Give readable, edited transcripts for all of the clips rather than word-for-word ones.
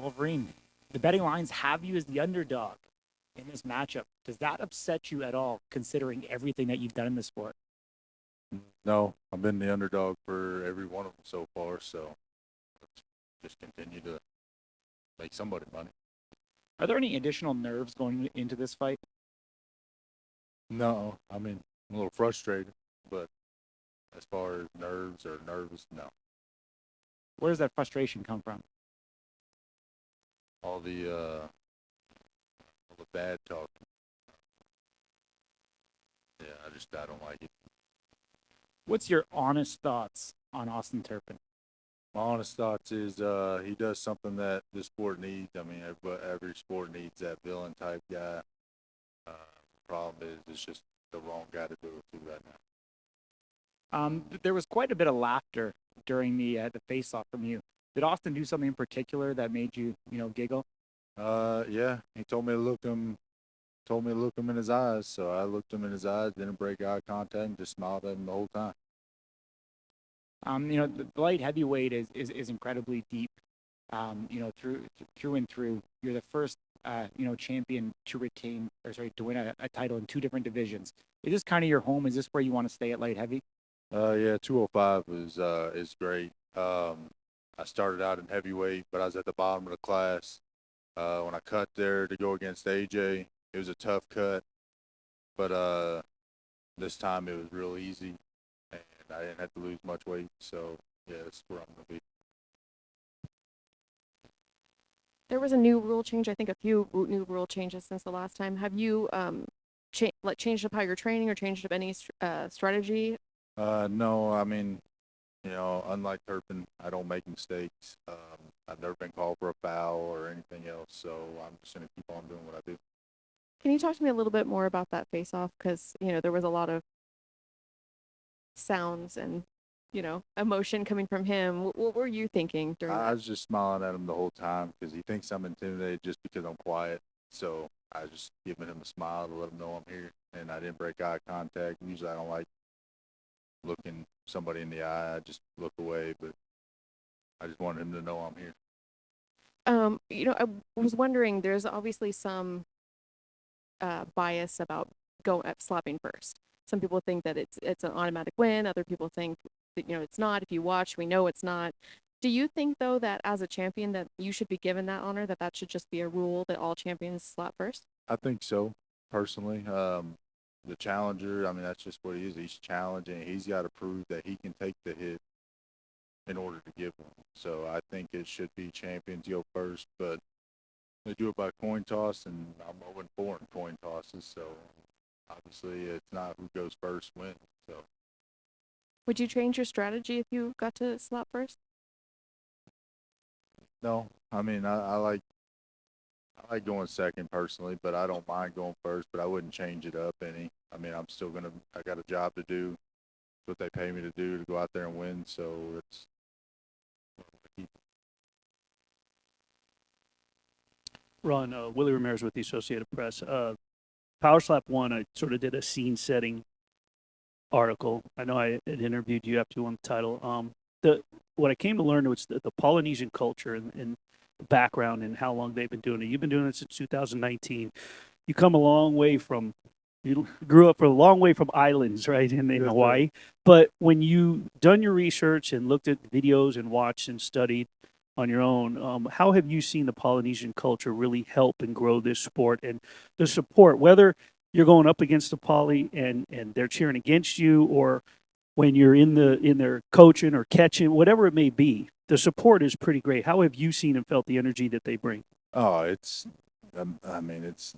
Wolverine, the betting lines have you as the underdog in this matchup. Does that upset you at all, considering everything that you've done in the sport? No, I've been the underdog for every one of them so far, so let's just continue to make somebody money. Are there any additional nerves going into this fight? No, I mean, I'm a little frustrated, but as far as nerves or nervous, no. Where does that frustration come from? All the uh, all the bad talk, yeah, I don't like it. What's your honest thoughts on Austin Turpin? My honest thoughts is he does something that the sport needs. I mean, every sport needs that villain type guy. The problem is it's just the wrong guy to do it to right now. There was quite a bit of laughter during the face-off from you. Did Austin do something in particular that made you, giggle? Yeah, he told me to look him in his eyes, so I looked him in his eyes, didn't break eye contact, and just smiled at him the whole time. The light heavyweight is incredibly deep. Through and through. You're the first, champion to retain, or sorry, to win a title in two different divisions. Is this kind of your home? Is this where you want to stay at light heavy? Yeah, 205 is great. I started out in heavyweight, but I was at the bottom of the class. When I cut there to go against AJ, it was a tough cut, but this time it was real easy, and I didn't have to lose much weight. So yeah, that's where I'm gonna be. There was a new rule change. I think a few new rule changes since the last time. Have you changed up how you're training or changed up any strategy? No, I mean, unlike Turpin, I don't make mistakes. I've never been called for a foul or anything else, so I'm just gonna keep on doing what I do. Can you talk to me a little bit more about that face off? Because there was a lot of sounds and emotion coming from him. What were you thinking during I that? was just smiling at him the whole time because he thinks I'm intimidated just because I'm quiet. So I was just giving him a smile to let him know I'm here, and I didn't break eye contact. Usually I don't like looking somebody in the eye. I just look away, but I just wanted him to know I'm here. I was wondering. There's obviously some bias about slapping first. Some people think that it's an automatic win. Other people think that it's not. If you watch, we know it's not. Do you think though that as a champion that you should be given that honor, that should just be a rule that all champions slap first? I think so, personally. The challenger, I mean, that's just what he is. He's challenging. He's got to prove that he can take the hit in order to give one. So I think it should be champions go first, but they do it by coin toss, and I'm 0-4 in coin tosses. So obviously, it's not who goes first wins. So Would you change your strategy if you got to slap first? no, I mean, I like going second personally, but I don't mind going first. But I wouldn't change it up any. I mean, I got a job to do. It's what they pay me to do to go out there and win. So it's Ron, Willie Ramirez with the Associated Press. Power Slap 1, I sort of did a scene setting article. I know I had interviewed you after you won the title. What I came to learn was the Polynesian culture and the background and how long they've been doing it. You've been doing it since 2019. You come a long way from, you grew up for a long way from islands, right, in Yes, Hawaii. But when you done your research and looked at videos and watched and studied on your own, how have you seen the Polynesian culture really help and grow this sport and the support, whether you're going up against the poly and they're cheering against you, or when you're in their coaching or catching, whatever it may be, the support is pretty great. How have you seen and felt the energy that they bring? Oh, I mean, it's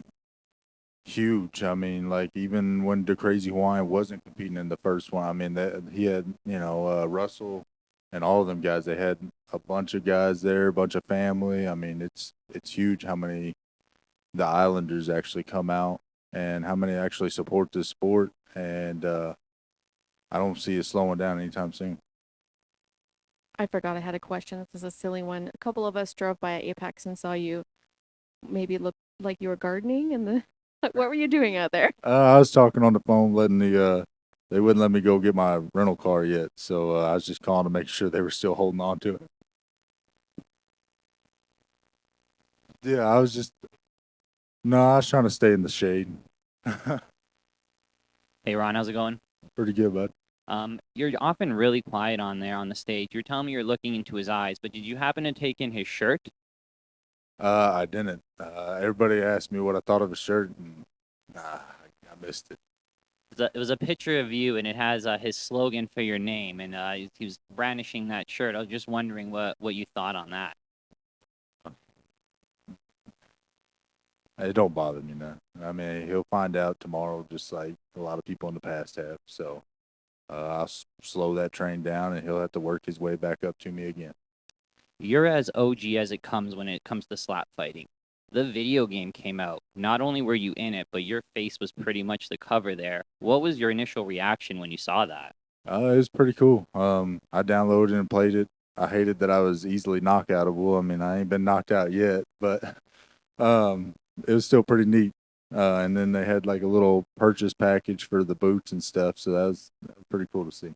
huge. I mean, like even when the Crazy Hawaiian wasn't competing in the first one, I mean that he had Russell and all of them guys. They had a bunch of guys there, a bunch of family. I mean, it's huge how many the Islanders actually come out and how many actually support this sport. And I don't see it slowing down anytime soon. I forgot I had a question. This is a silly one. A couple of us drove by Apex and saw you maybe look like you were gardening in the what were you doing out there? I was talking on the phone, letting they wouldn't let me go get my rental car yet, so I was just calling to make sure they were still holding on to it. Yeah, I was just no, I was trying to stay in the shade. Hey Ron, how's it going? Pretty good, bud. You're often really quiet on there on the stage. You're telling me you're looking into his eyes, but did you happen to take in his shirt? I didn't. Everybody asked me what I thought of his shirt, and I missed it. It was a picture of you, and it has his slogan for your name, and he was brandishing that shirt. I was just wondering what you thought on that. It don't bother me none. I mean, he'll find out tomorrow, just like a lot of people in the past have. So I'll slow that train down, and he'll have to work his way back up to me again. You're as OG as it comes when it comes to slap fighting. The video game came out. Not only were you in it, but your face was pretty much the cover there. What was your initial reaction when you saw that? It was pretty cool. I downloaded and played it. I hated that I was easily knockoutable. I mean, I ain't been knocked out yet, but it was still pretty neat. And then they had like a little purchase package for the boots and stuff, so that was pretty cool to see.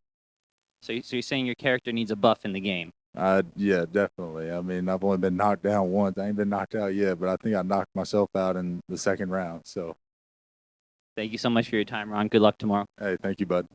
So you're saying your character needs a buff in the game? Yeah, definitely. I mean, I've only been knocked down once. I ain't been knocked out yet, but I think I knocked myself out in the second round. So, Thank you so much for your time, Ron. Good luck tomorrow. hey, thank you, bud.